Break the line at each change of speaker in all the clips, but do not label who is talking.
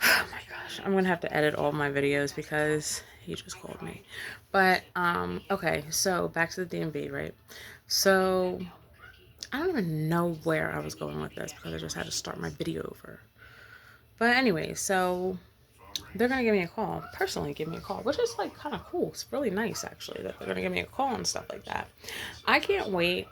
Oh my gosh, I'm gonna have to edit all my videos because he just called me. But okay, so back to the DMV, right? So I don't even know where I was going with this because I just had to start my video over. But anyway, so they're gonna give me a call, personally give me a call, which is like kind of cool. It's really nice actually that they're gonna give me a call and stuff like that. I can't wait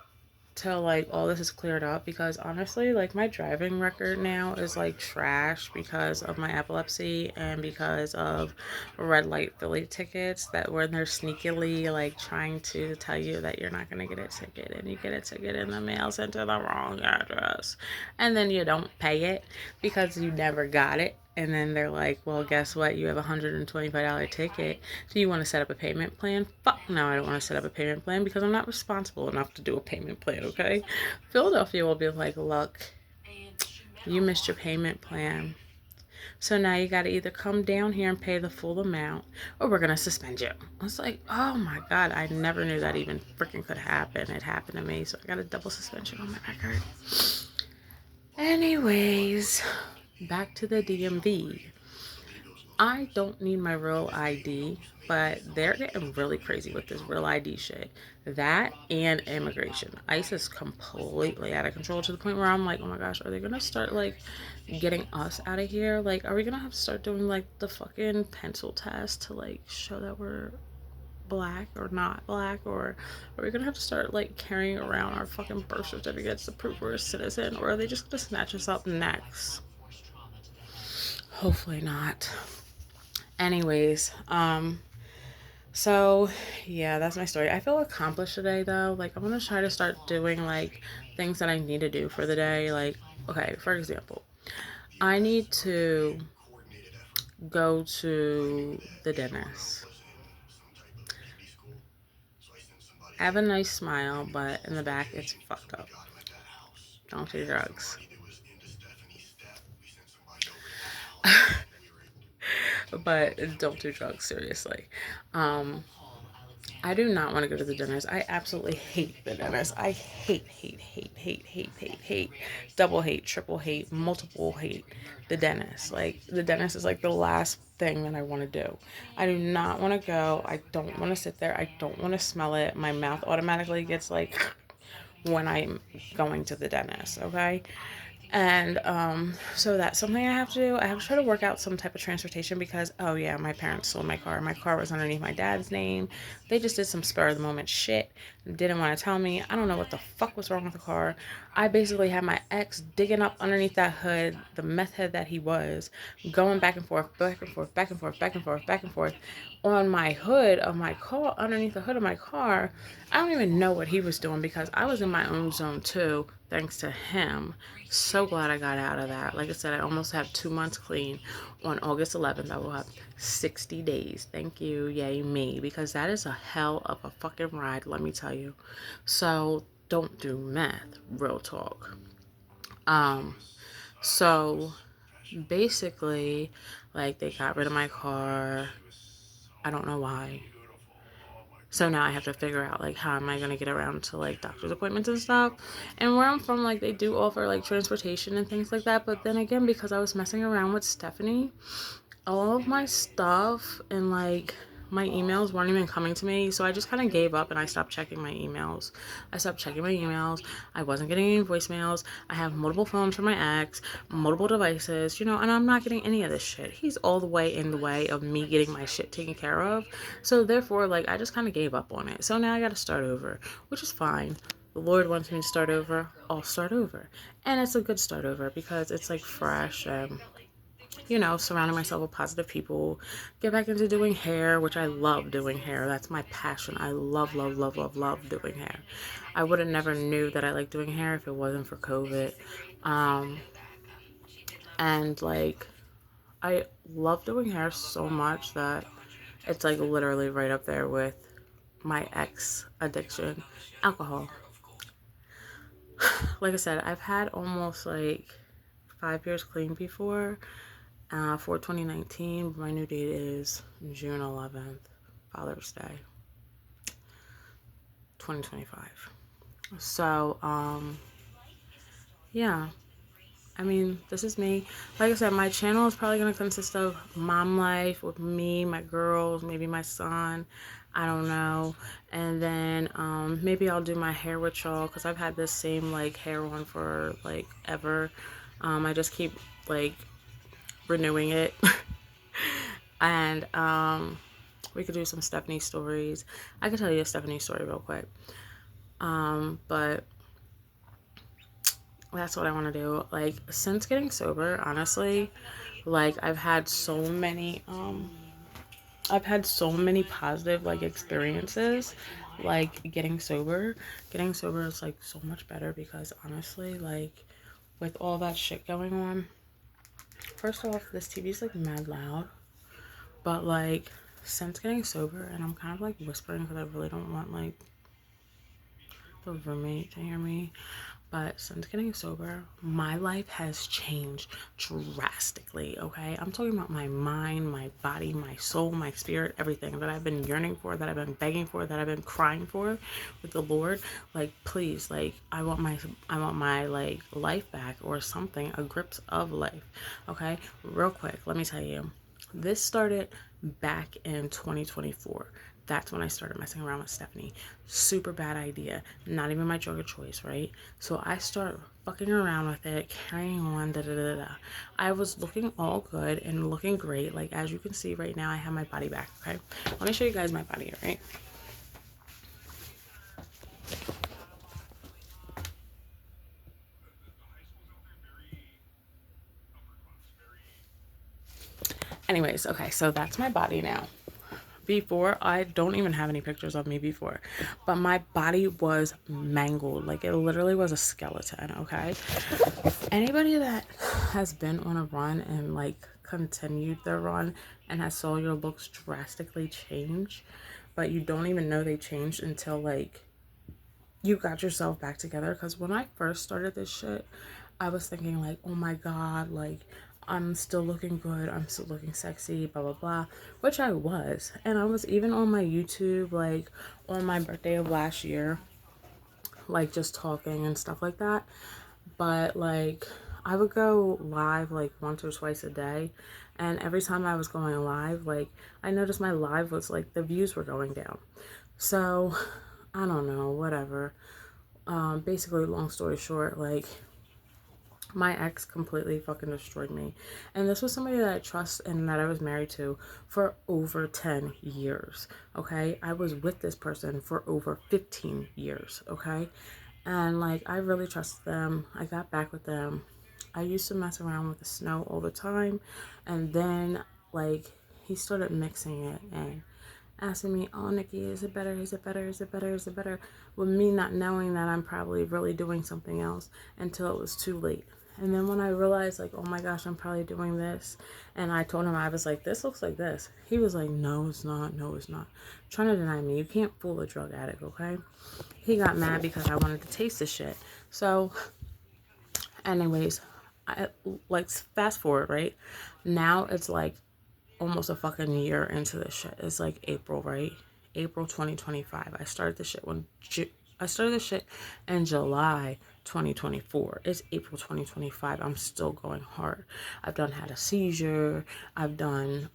till like all this is cleared up because honestly like my driving record now is like trash because of my epilepsy and because of red light Philly tickets that where they're sneakily like trying to tell you that you're not going to get a ticket and you get a ticket in the mail sent to the wrong address and then you don't pay it because you never got it. And then they're like, well, guess what? You have a $125 ticket. Do you want to set up a payment plan? Fuck no, I don't want to set up a payment plan because I'm not responsible enough to do a payment plan, okay? Philadelphia will be like, look, you missed your payment plan. So now you got to either come down here and pay the full amount or we're going to suspend you. I was like, oh my God, I never knew that even freaking could happen. It happened to me. So I got a double suspension on my record. Anyways, back to the DMV. I don't need my real ID, but they're getting really crazy with this real ID shit. That and immigration. ICE is completely out of control to the point where I'm like, oh my gosh, are they gonna start like getting us out of here? Like, are we gonna have to start doing like the fucking pencil test to like show that we're black or not black? Or are we gonna have to start like carrying around our fucking birth certificates to prove we're a citizen? Or are they just gonna snatch us up next? Hopefully not. Anyways, so yeah, that's my story. I feel accomplished today though. Like I'm gonna try to start doing like things that I need to do for the day. Like, okay, for example, I need to go to the dentist. I have a nice smile, but in the back it's fucked up. Don't do drugs. But don't do drugs, seriously. Um, I do not want to go to the dentist. I absolutely hate the dentist. I hate, double hate, triple hate, multiple hate the dentist. Like, the dentist is like the last thing that I want to do. I do not want to go. I don't want to sit there. I don't want to smell it. My mouth automatically gets like when I'm going to the dentist, okay? And so that's something I have to do. I have to try to work out some type of transportation because, oh yeah, my parents sold my car. My car was underneath my dad's name. They just did some spur of the moment shit. Didn't want to tell me. I don't know what the fuck was wrong with the car. I basically had my ex digging up underneath that hood, the meth head that he was, going back and forth, back and forth, back and forth, back and forth, back and forth on my hood of my car, underneath the hood of my car. I don't even know what he was doing because I was in my own zone too, thanks to him. So glad I got out of that. Like I said, I almost have 2 months clean. On August 11th, I will have 60 days. Thank you, yay me, because that is a hell of a fucking ride, let me tell you. So don't do meth, real talk. Um, so basically, like they got rid of my car. I don't know why. So now I have to figure out like how am I gonna get around to like doctor's appointments and stuff. And where I'm from, like they do offer like transportation and things like that. But then again, because I was messing around with Stephanie, all of my stuff and like my emails weren't even coming to me. So I just kind of gave up and I stopped checking my emails. I stopped checking my emails. I wasn't getting any voicemails. I have multiple phones from my ex, multiple devices, you know, and I'm not getting any of this shit. He's all the way in the way of me getting my shit taken care of. So therefore, like, I just kind of gave up on it. So now I got to start over, which is fine. The Lord wants me to start over. I'll start over. And it's a good start over because it's like fresh and you know, surrounding myself with positive people, get back into doing hair, which I love doing hair. That's my passion. I love, love, love, love, love doing hair. I would have never knew that I like doing hair if it wasn't for COVID. Um, and like, I love doing hair so much that it's like literally right up there with my ex addiction, alcohol. Like I said, I've had almost like 5 years clean before. For 2019, my new date is June 11th, Father's Day, 2025. So, yeah. I mean, this is me. Like I said, my channel is probably going to consist of mom life with me, my girls, maybe my son. I don't know. And then maybe I'll do my hair with y'all because I've had this same like hair on for like ever. I just keep like renewing it. And we could do some Stephanie stories. I could tell you a Stephanie story real quick. But that's what I want to do. Like, since getting sober, honestly, like I've had so many positive like experiences, like getting sober is like so much better because honestly, like with all that shit going on, first off, this TV's like mad loud, but like since getting sober, and I'm kind of like whispering because I really don't want like the roommate to hear me. But since getting sober, my life has changed drastically, okay? I'm talking about my mind, my body, my soul, my spirit, everything that I've been yearning for, that I've been begging for, that I've been crying for with the Lord. Like, please, like, I want my, like, life back or something, a grip of life, okay? Real quick, let me tell you. This started back in 2024. That's when I started messing around with Stephanie. Super bad idea. Not even my drug of choice, right? So I start fucking around with it, carrying on, da da da da. I was looking all good and looking great. Like, as you can see right now, I have my body back, okay? Let me show you guys my body, all right? Anyways, okay, so that's my body now. Before, I don't even have any pictures of me before, but my body was mangled. Like, it literally was a skeleton, okay? Anybody that has been on a run and like continued their run and has saw your looks drastically change, but you don't even know they changed until like you got yourself back together. Because when I first started this shit, I was thinking like, oh my god, like I'm still looking good, I'm still looking sexy, blah blah blah, which I was. And I was even on my YouTube, like on my birthday of last year, like just talking and stuff like that. But like I would go live like once or twice a day, and every time I was going live, like I noticed my live was like the views were going down. So I don't know, whatever. Basically, long story short, like my ex completely fucking destroyed me. And this was somebody that I trust and that I was married to for over 10 years. Okay. I was with this person for over 15 years. Okay. And like, I really trusted them. I got back with them. I used to mess around with the snow all the time. And then, like, he started mixing it and asking me, oh, Nikki, is it better? Is it better? Is it better? Is it better? With me not knowing that I'm probably really doing something else until it was too late. And then when I realized, like, oh my gosh, I'm probably doing this, and I told him, I was like, this looks like this. He was like, no, it's not. No, it's not. Trying to deny me. You can't fool a drug addict, okay? He got mad because I wanted to taste the shit. So, anyways, I like fast forward, right? Now it's like almost a fucking year into this shit. It's like April, right? April 2025. I started this shit in July 2024. It's April 2025. I'm still going hard. I've done had a seizure. I've done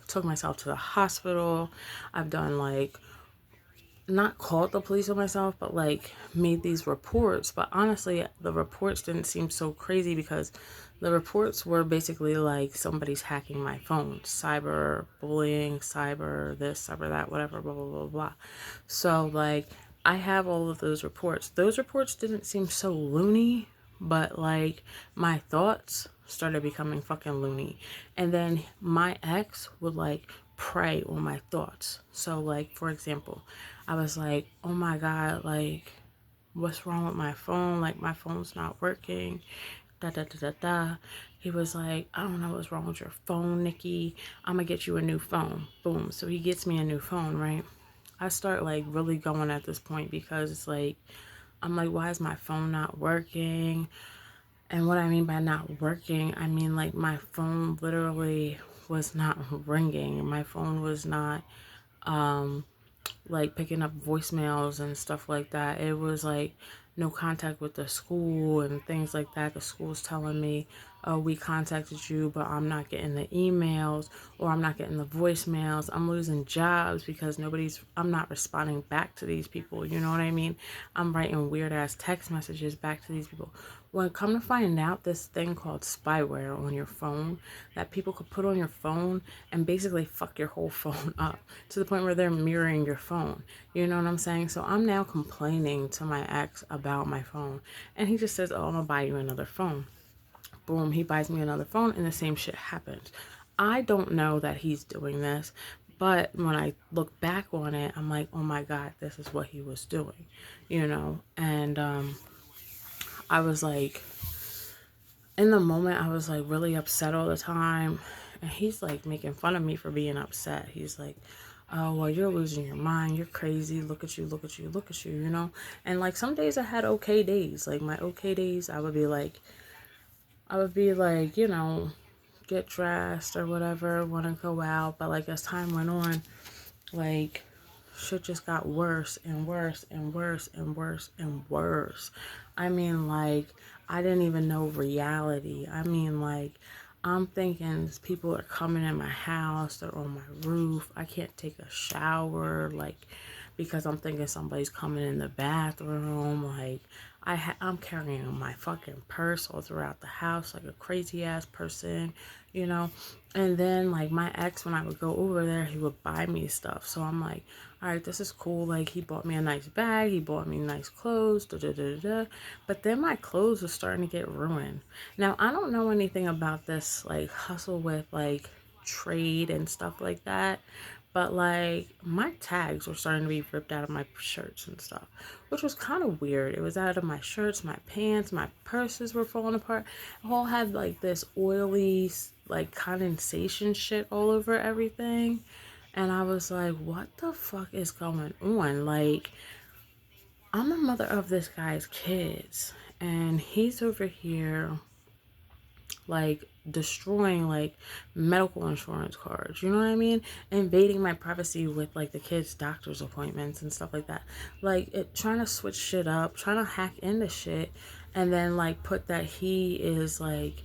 took myself to the hospital. I've done like not called the police on myself, but like made these reports. But honestly, the reports didn't seem so crazy because the reports were basically like somebody's hacking my phone, cyber bullying, cyber this, cyber that, whatever, blah, blah, blah, blah. So like I have all of those reports. Those reports didn't seem so loony, but like my thoughts started becoming fucking loony. And then my ex would like prey on my thoughts. So like for example, I was like, oh my god, like what's wrong with my phone? Like my phone's not working. Da da da da da. He was like, I don't know what's wrong with your phone, Nikki. I'm gonna get you a new phone. Boom. So he gets me a new phone, right? I start like really going at this point because it's like I'm like, why is my phone not working? And what I mean by not working, I mean like my phone literally was not ringing. My phone was not like picking up voicemails and stuff like that. It was like no contact with the school and things like that. The school's telling me, oh, we contacted you, but I'm not getting the emails or I'm not getting the voicemails. I'm losing jobs because I'm not responding back to these people. You know what I mean? I'm writing weird ass text messages back to these people. When come to find out, this thing called spyware on your phone that people could put on your phone and basically fuck your whole phone up to the point where they're mirroring your phone. You know what I'm saying? So I'm now complaining to my ex about my phone. And he just says, oh, I'm going to buy you another phone. Boom, he buys me another phone and the same shit happens. I don't know that he's doing this, but when I look back on it, I'm like, oh my God, this is what he was doing, you know? And I was like, in the moment, I was like really upset all the time. And he's like making fun of me for being upset. He's like, oh, well, you're losing your mind. You're crazy. Look at you, look at you, look at you, you know? And like some days I had okay days. Like my okay days, I would be like, you know, get dressed or whatever, want to go out. But like as time went on, like shit just got worse and worse and worse and worse and worse. I mean, like, I didn't even know reality. I mean, like, I'm thinking people are coming in my house, they're on my roof. I can't take a shower, like, because I'm thinking somebody's coming in the bathroom. Like, I'm carrying my fucking purse all throughout the house like a crazy ass person, you know. And then like my ex, when I would go over there, he would buy me stuff. So I'm like, all right, this is cool. Like he bought me a nice bag, he bought me nice clothes, da da da da. But then my clothes were starting to get ruined. Now I don't know anything about this like hustle with like trade and stuff like that. But like my tags were starting to be ripped out of my shirts and stuff, which was kind of weird. It was out of my shirts, my pants, my purses were falling apart. It all had like this oily like condensation shit all over everything. And I was like, what the fuck is going on? Like, I'm the mother of this guy's kids, and he's over here like destroying like medical insurance cards, you know what I mean, invading my privacy with like the kids doctor's appointments and stuff like that, like it trying to switch shit up, trying to hack into shit, and then like put that he is like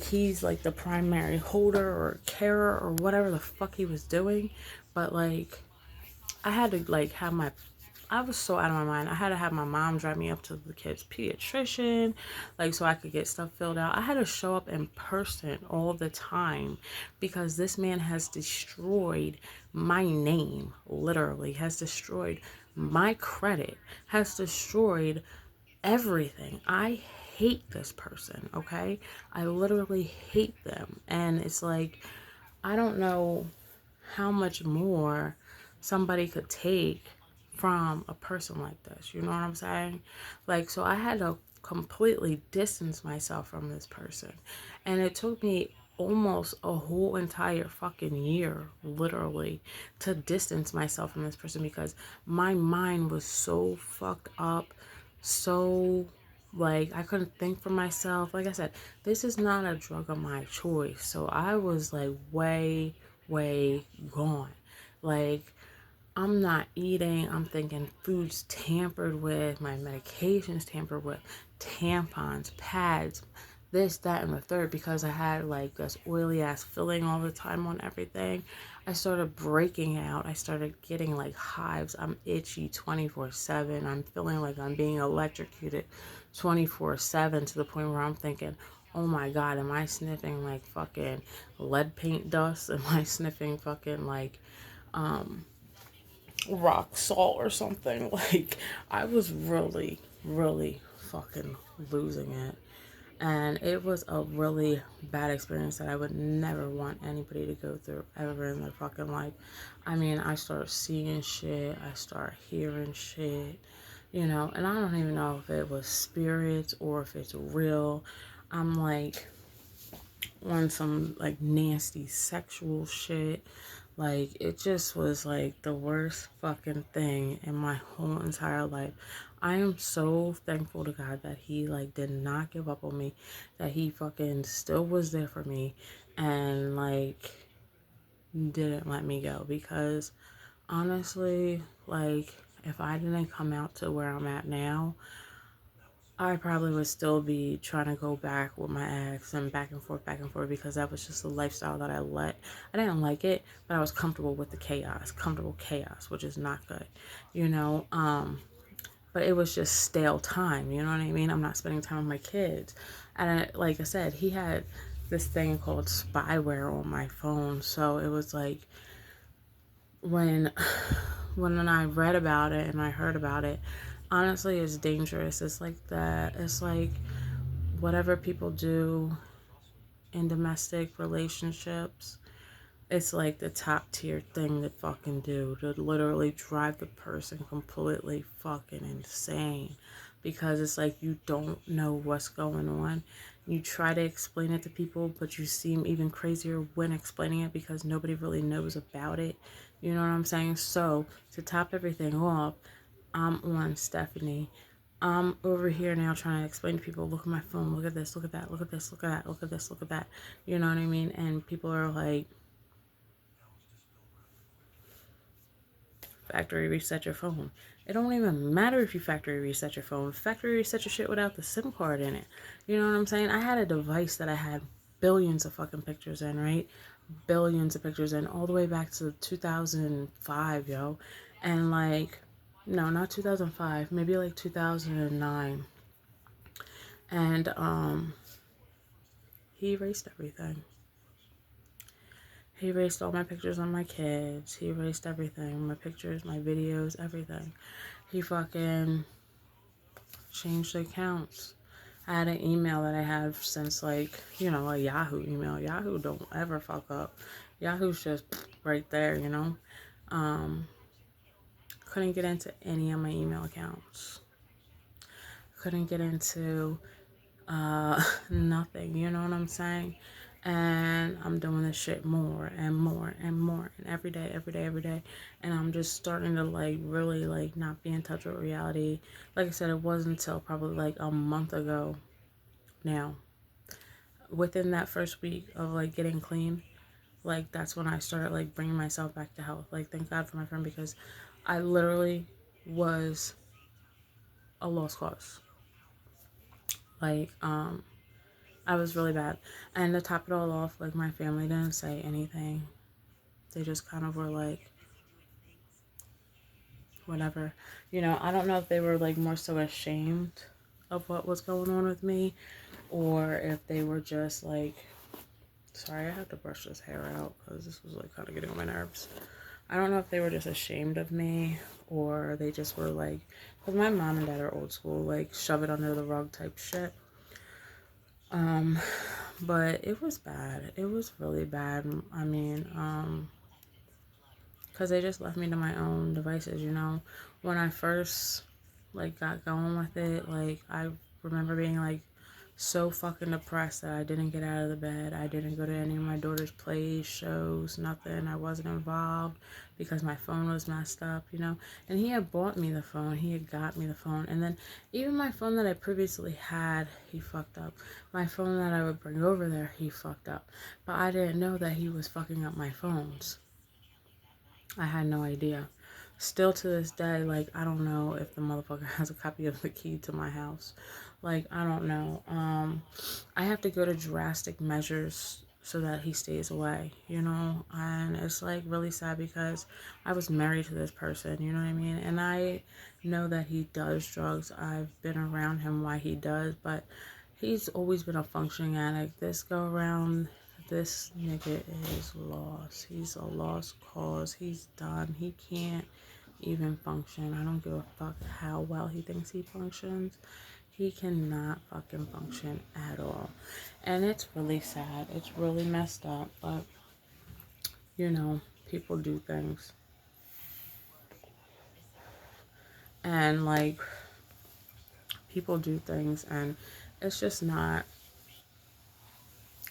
he's like the primary holder or carer or whatever the fuck he was doing. But like I had to like have my I was so out of my mind. I had to have my mom drive me up to the kid's pediatrician, like so I could get stuff filled out. I had to show up in person all the time because this man has destroyed my name, literally, has destroyed my credit, has destroyed everything. I hate this person, okay? I literally hate them. And it's like, I don't know how much more somebody could take from a person like this. You know what I'm saying? Like, so I had to completely distance myself from this person. And it took me almost a whole entire fucking year, literally, to distance myself from this person because my mind was so fucked up, so like I couldn't think for myself. Like I said, this is not a drug of my choice. So I was like way gone. Like I'm not eating. I'm thinking food's tampered with, my medication's tampered with, tampons, pads, this, that, and the third, because I had like this oily ass filling all the time on everything. I started breaking out. I started getting like hives. I'm itchy 24/7. I'm feeling like I'm being electrocuted 24/7 to the point where I'm thinking, oh my God, am I sniffing like fucking lead paint dust? Am I sniffing fucking like rock salt or something? Like I was really fucking losing it. And it was a really bad experience that I would never want anybody to go through ever in their fucking life. I mean, I start seeing shit, I start hearing shit, you know, and I don't even know if it was spirits or if it's real. I'm like on some like nasty sexual shit. Like it just was like the worst fucking thing in my whole entire life. I am so thankful to God that he like did not give up on me, that he fucking still was there for me and like didn't let me go, because honestly, like if I didn't come out to where I'm at now, I probably would still be trying to go back with my ex and back and forth because that was just the lifestyle that I let. I didn't like it, but I was comfortable with the chaos, comfortable chaos, which is not good, you know. But it was just stale time, you know what I mean? I'm not spending time with my kids. And like I said, he had this thing called Spyware on my phone, so it was like when when I read about it and I heard about it, honestly, it's dangerous. It's like that. It's like whatever people do in domestic relationships, it's like the top tier thing to fucking do, to literally drive the person completely fucking insane, because it's like you don't know what's going on. You try to explain it to people, but you seem even crazier when explaining it because nobody really knows about it. You know what I'm saying? So to top everything off, I'm on Stephanie. I'm over here now trying to explain to people, look at my phone, look at this, look at that, look at this, look at that, look at this, look at that. You know what I mean? And people are like, factory reset your phone. It don't even matter if you factory reset your phone. Factory reset your shit without the SIM card in it. You know what I'm saying? I had a device that I had billions of fucking pictures in, right? Billions of pictures in, all the way back to 2005, yo. And like, no, not 2005, maybe like 2009. And he erased everything. He erased all my pictures on my kids. He erased everything. My pictures, my videos, everything. He fucking changed the accounts. I had an email that I have since, like, you know, a Yahoo email. Yahoo don't ever fuck up. Yahoo's just right there, you know. Um, couldn't get into any of my email accounts. Couldn't get into nothing, you know what I'm saying? And I'm doing this shit more and more and more and every day, every day, every day. And I'm just starting to like really like not be in touch with reality. Like I said, it wasn't until probably like a month ago now. Within that first week of like getting clean, like that's when I started like bringing myself back to health. Like thank God for my friend, because I literally was a lost cause. Like I was really bad. And to top it all off, like my family didn't say anything. They just kind of were like, whatever. You know, I don't know if they were like more so ashamed of what was going on with me, or if they were just like, sorry, I have to brush this hair out because this was like kind of getting on my nerves. I don't know if they were just ashamed of me, or they just were like, because my mom and dad are old school, like shove it under the rug type shit. Um, but it was bad. It was really bad. I mean, because they just left me to my own devices, you know. When I first like got going with it, like I remember being like so fucking depressed that I didn't get out of the bed. I didn't go to any of my daughter's plays, shows, nothing. I wasn't involved because my phone was messed up, you know. And he had bought me the phone. He had got me the phone. And then even my phone that I previously had, he fucked up. My phone that I would bring over there, he fucked up. But I didn't know that he was fucking up my phones. I had no idea. Still to this day, like, I don't know if the motherfucker has a copy of the key to my house. Like, I don't know. I have to go to drastic measures so that he stays away, you know? And it's like really sad because I was married to this person, you know what I mean? And I know that he does drugs. I've been around him while he does, but he's always been a functioning addict. This go around, this nigga is lost. He's a lost cause. He's done. He can't even function. I don't give a fuck how well he thinks he functions. He cannot fucking function at all. And it's really sad. It's really messed up. But, you know, people do things. And, like, people do things. And it's just not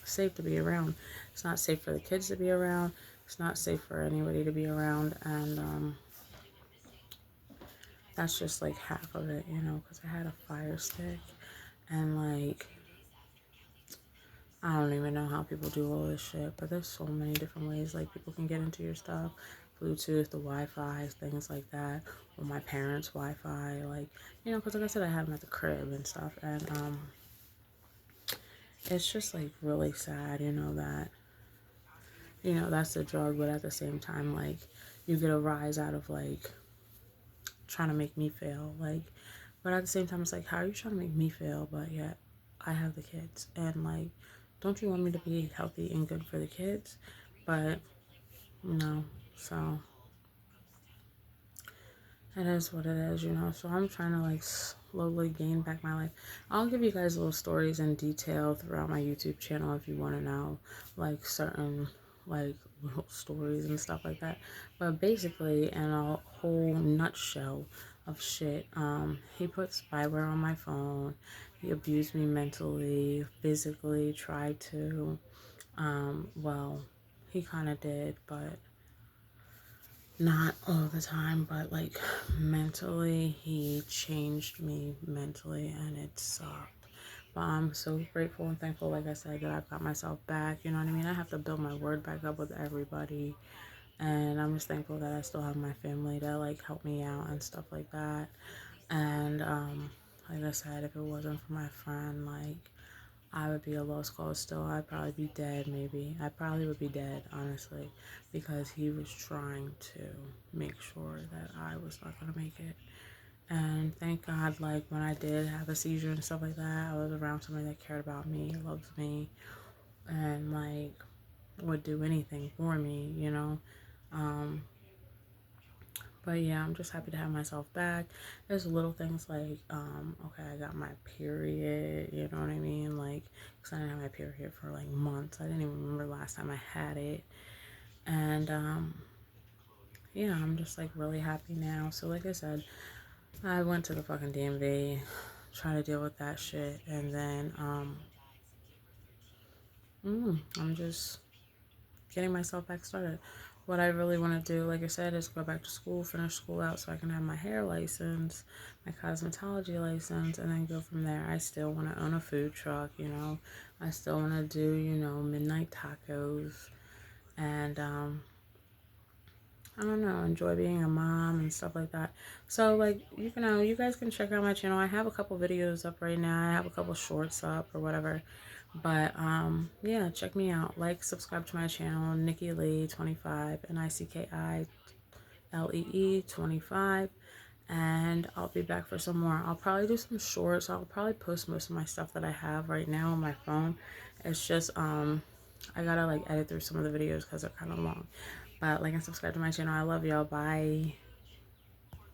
safe to be around. It's not safe for the kids to be around. It's not safe for anybody to be around. And, that's just like half of it, you know, because I had a fire stick and like I don't even know how people do all this shit, but there's so many different ways like people can get into your stuff. Bluetooth, the Wi-Fi, things like that, or my parents' Wi-Fi, like, you know, because like I said, I have them at the crib and stuff, and it's just like really sad, you know, that, you know, that's the drug, but at the same time, like, you get a rise out of like trying to make me fail, like, but at the same time, it's like, how are you trying to make me fail, but yet I have the kids, and like, don't you want me to be healthy and good for the kids? But no, so it is what it is, you know. So I'm trying to like slowly gain back my life. I'll give you guys little stories in detail throughout my YouTube channel if you want to know like certain like little stories and stuff like that. But basically, in a whole nutshell of shit, he put spyware on my phone. He abused me mentally, physically, tried to. Well, he kind of did, but not all the time, but like mentally, he changed me mentally and it sucked. But I'm so grateful and thankful, like I said, that I've got myself back. You know what I mean? I have to build my word back up with everybody. And I'm just thankful that I still have my family to like help me out and stuff like that. And like I said, if it wasn't for my friend, like I would be a lost cause still. I'd probably be dead, maybe. I probably would be dead, honestly, because he was trying to make sure that I was not going to make it. And thank God, like, when I did have a seizure and stuff like that, I was around somebody that cared about me, loves me, and, like, would do anything for me, you know? Um, but yeah, I'm just happy to have myself back. There's little things like, okay, I got my period, you know what I mean? Like, because I didn't have my period for like months. I didn't even remember last time I had it. And, yeah, I'm just like really happy now. So, like I said, I went to the fucking DMV, trying to deal with that shit. And then, I'm just getting myself back started. What I really want to do, like I said, is go back to school, finish school out so I can have my hair license, my cosmetology license, and then go from there. I still want to own a food truck, you know. I still want to do, you know, midnight tacos and I don't know, enjoy being a mom and stuff like that. So like, you know, you guys can check out my channel. I have a couple videos up right now. I have a couple shorts up or whatever. But yeah, check me out. Like, subscribe to my channel, Nikki Lee 25, NICKILEE 25. And I'll be back for some more. I'll probably do some shorts. I'll probably post most of my stuff that I have right now on my phone. It's just I gotta like edit through some of the videos because they're kind of long. But like and subscribe to my channel. I love y'all. Bye.